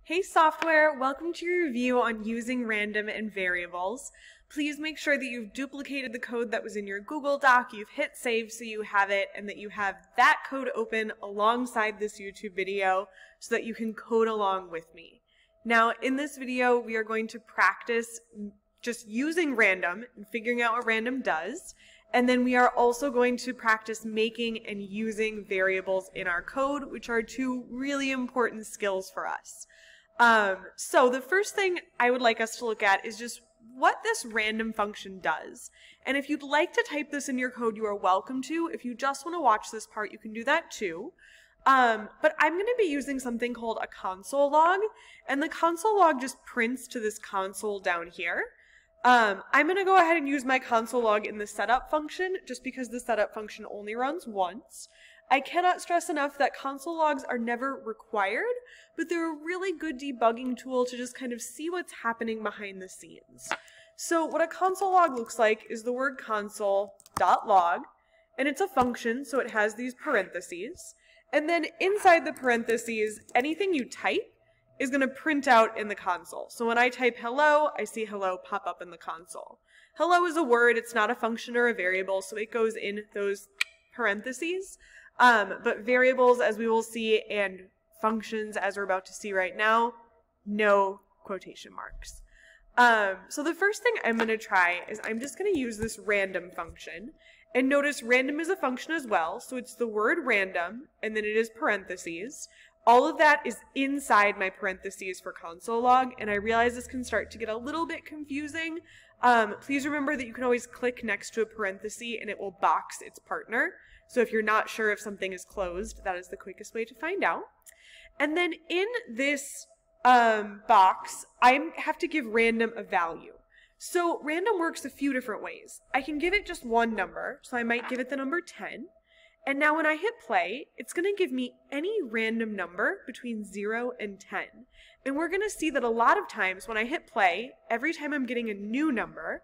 Hey software, welcome to your review on using random and variables. Please make sure that you've duplicated the code that was in your Google Doc, you've hit save so you have it, and that you have that code open alongside this YouTube video so that you can code along with me. Now in this video we are going to practice just using random and figuring out what random does, and then we are also going to practice making and using variables in our code, which are two really important skills for us. So the first thing I would like us to look at is just what this random function does. And if you'd like to type this in your code, you are welcome to. If you just want to watch this part, you can do that too. But I'm going to be using something called a console log, and the console log just prints to this console down here. I'm going to go ahead and use my console log in the setup function just because the setup function only runs once. I cannot stress enough that console logs are never required, but they're a really good debugging tool to just kind of see what's happening behind the scenes. So what a console log looks like is the word console.log, and it's a function, so it has these parentheses. And then inside the parentheses, anything you type is going to print out in the console. So when I type hello, I see hello pop up in the console. Hello is a word, it's not a function or a variable, so it goes in those parentheses. But variables, as we will see, and functions, as we're about to see right now, no quotation marks. So the first thing I'm going to try is I'm just going to use this random function. And notice random is a function as well, so it's the word random, and then it is parentheses. All of that is inside my parentheses for console log, and I realize this can start to get a little bit confusing. Please remember that you can always click next to a parenthesis and it will box its partner. So if you're not sure if something is closed, that is the quickest way to find out. And then in this box, I have to give random a value. So random works a few different ways. I can give it just one number, so I might give it the number 10. And now when I hit play, it's going to give me any random number between 0 and 10. And we're going to see that a lot of times when I hit play, every time I'm getting a new number,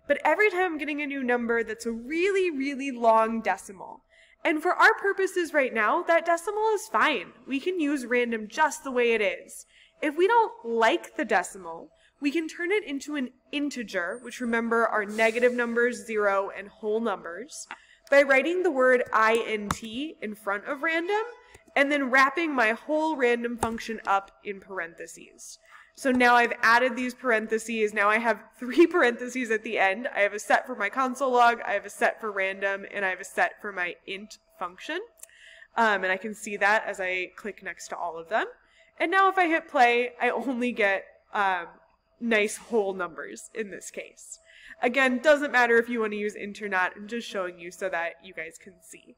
but every time I'm getting a new number that's a really, really long decimal. And for our purposes right now, that decimal is fine. We can use random just the way it is. If we don't like the decimal, we can turn it into an integer, which remember are negative numbers, 0, and whole numbers, by writing the word int in front of random, and then wrapping my whole random function up in parentheses. So now I've added these parentheses. Now I have 3 parentheses at the end. I have a set for my console log, I have a set for random, and I have a set for my int function. And I can see that as I click next to all of them. And now if I hit play, I only get nice whole numbers in this case. Again, doesn't matter if you want to use int or not. I'm just showing you so that you guys can see.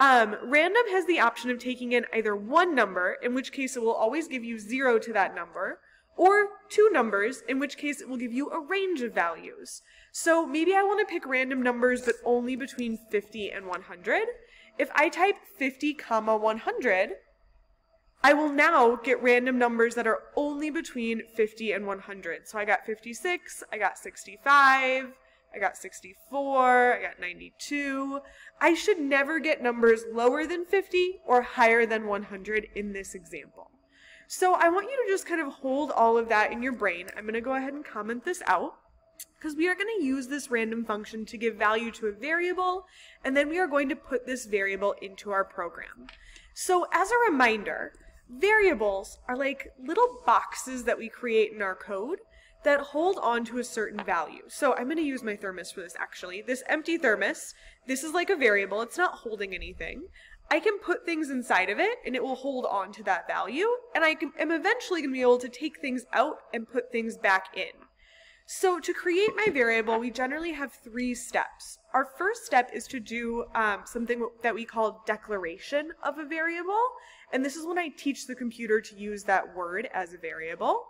Random has the option of taking in either one number, in which case it will always give you 0 to that number, or 2 numbers, in which case it will give you a range of values. So maybe I want to pick random numbers, but only between 50 and 100. If I type 50, 100, I will now get random numbers that are only between 50 and 100. So I got 56, I got 65, I got 64, I got 92. I should never get numbers lower than 50 or higher than 100 in this example. So I want you to just kind of hold all of that in your brain. I'm going to go ahead and comment this out, because we are going to use this random function to give value to a variable, and then we are going to put this variable into our program. So as a reminder, variables are like little boxes that we create in our code that hold on to a certain value. So I'm going to use my thermos for this actually. This empty thermos, this is like a variable. It's not holding anything. I can put things inside of it and it will hold on to that value, and I am eventually going to be able to take things out and put things back in. So to create my variable, we generally have 3 steps. Our first step is to do something that we call declaration of a variable, and this is when I teach the computer to use that word as a variable.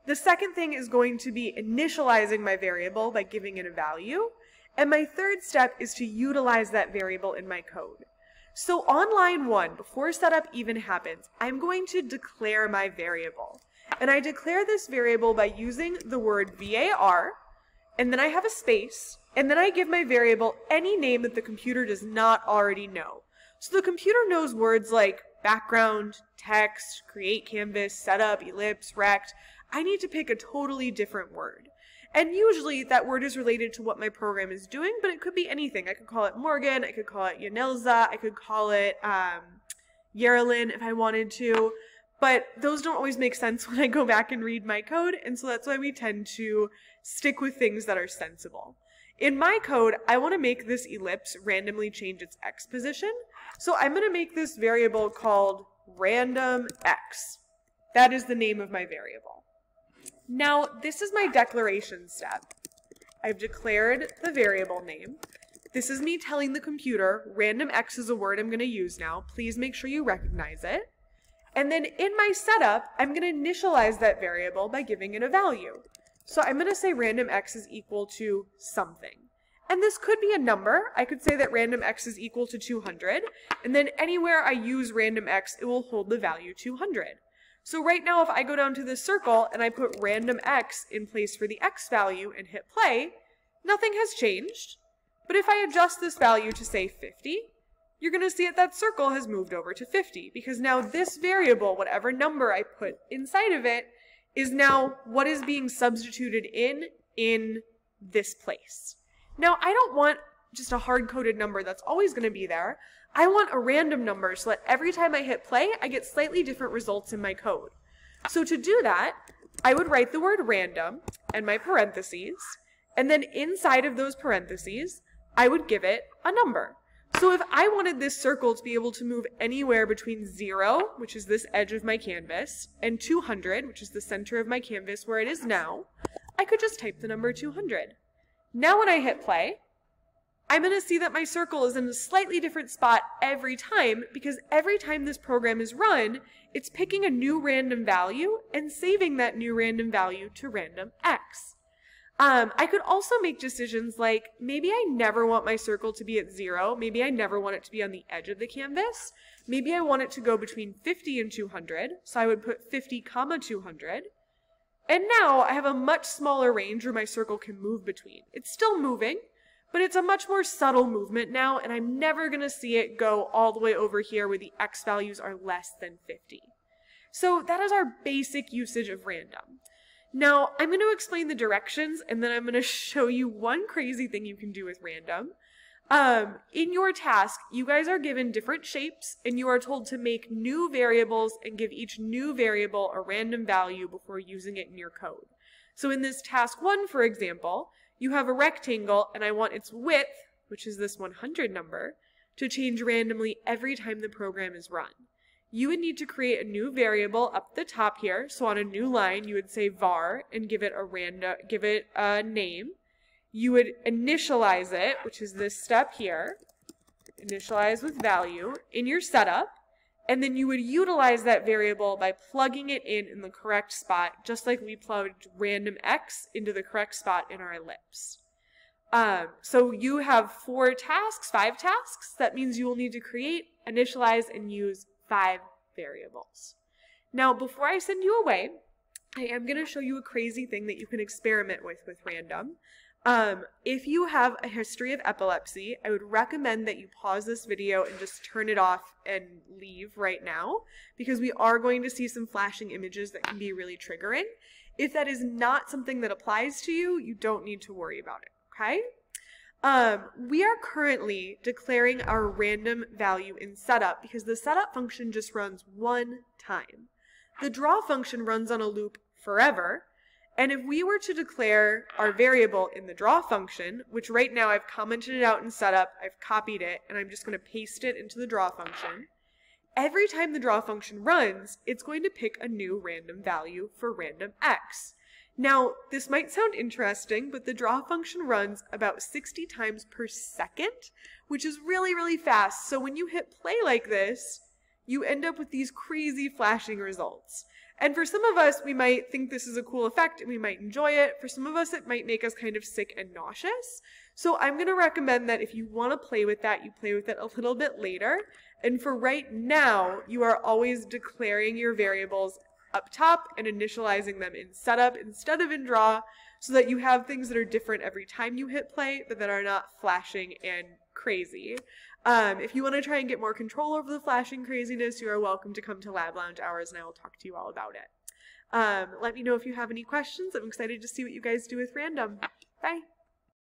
The second thing is going to be initializing my variable by giving it a value, and my third step is to utilize that variable in my code. So on line 1, before setup even happens, I'm going to declare my variable. And I declare this variable by using the word var, and then I have a space, and then I give my variable any name that the computer does not already know. So the computer knows words like background, text, create canvas, setup, ellipse, rect, I need to pick a totally different word. And usually that word is related to what my program is doing, but it could be anything. I could call it Morgan, I could call it Yanelza, I could call it Yerilyn if I wanted to, but those don't always make sense when I go back and read my code, and so that's why we tend to stick with things that are sensible. In my code, I want to make this ellipse randomly change its x position, so I'm going to make this variable called random x. That is the name of my variable. Now, this is my declaration step. I've declared the variable name. This is me telling the computer, random x is a word I'm going to use now. Please make sure you recognize it. And then in my setup, I'm going to initialize that variable by giving it a value. So I'm going to say random x is equal to something. And this could be a number. I could say that random x is equal to 200. And then anywhere I use random x, it will hold the value 200. So right now, if I go down to this circle and I put random x in place for the x value and hit play, nothing has changed. But if I adjust this value to say 50, you're going to see that circle has moved over to 50 because now this variable, whatever number I put inside of it, is now what is being substituted in this place. Now, I don't want just a hard-coded number that's always going to be there. I want a random number so that every time I hit play, I get slightly different results in my code. So to do that, I would write the word random and my parentheses, and then inside of those parentheses, I would give it a number. So if I wanted this circle to be able to move anywhere between 0, which is this edge of my canvas, and 200, which is the center of my canvas where it is now, I could just type the number 200. Now when I hit play, I'm going to see that my circle is in a slightly different spot every time because every time this program is run, it's picking a new random value and saving that new random value to random x. I could also make decisions like maybe I never want my circle to be at 0. Maybe I never want it to be on the edge of the canvas. Maybe I want it to go between 50 and 200. So I would put 50, 200. And now I have a much smaller range where my circle can move between. It's still moving, but it's a much more subtle movement now, and I'm never going to see it go all the way over here where the x values are less than 50. So that is our basic usage of random. Now, I'm going to explain the directions, and then I'm going to show you one crazy thing you can do with random. In your task, you guys are given different shapes, and you are told to make new variables and give each new variable a random value before using it in your code. So in this task 1, for example, you have a rectangle, and I want its width, which is this 100 number, to change randomly every time the program is run. You would need to create a new variable up the top here. So on a new line, you would say var and give it a name. You would initialize it, which is this step here, initialize with value in your setup, and then you would utilize that variable by plugging it in the correct spot, just like we plugged random x into the correct spot in our ellipse. So you have 5 tasks. That means you will need to create, initialize, and use 5 variables. Now, before I send you away, I am going to show you a crazy thing that you can experiment with random. If you have a history of epilepsy, I would recommend that you pause this video and just turn it off and leave right now, because we are going to see some flashing images that can be really triggering. If that is not something that applies to you, you don't need to worry about it, okay? We are currently declaring our random value in setup because the setup function just runs one time. The draw function runs on a loop forever. And if we were to declare our variable in the draw function, which right now I've commented it out in setup, I've copied it, and I'm just going to paste it into the draw function, every time the draw function runs, it's going to pick a new random value for random x. Now, this might sound interesting, but the draw function runs about 60 times per second, which is really, really fast. So when you hit play like this, you end up with these crazy flashing results. And for some of us, we might think this is a cool effect and we might enjoy it. For some of us, it might make us kind of sick and nauseous. So I'm going to recommend that if you want to play with that, you play with it a little bit later. And for right now, you are always declaring your variables up top and initializing them in setup instead of in draw, so that you have things that are different every time you hit play, but that are not flashing and crazy. If you want to try and get more control over the flashing craziness, you are welcome to come to Lab Lounge hours and I will talk to you all about it. Let me know if you have any questions. I'm excited to see what you guys do with random. Bye.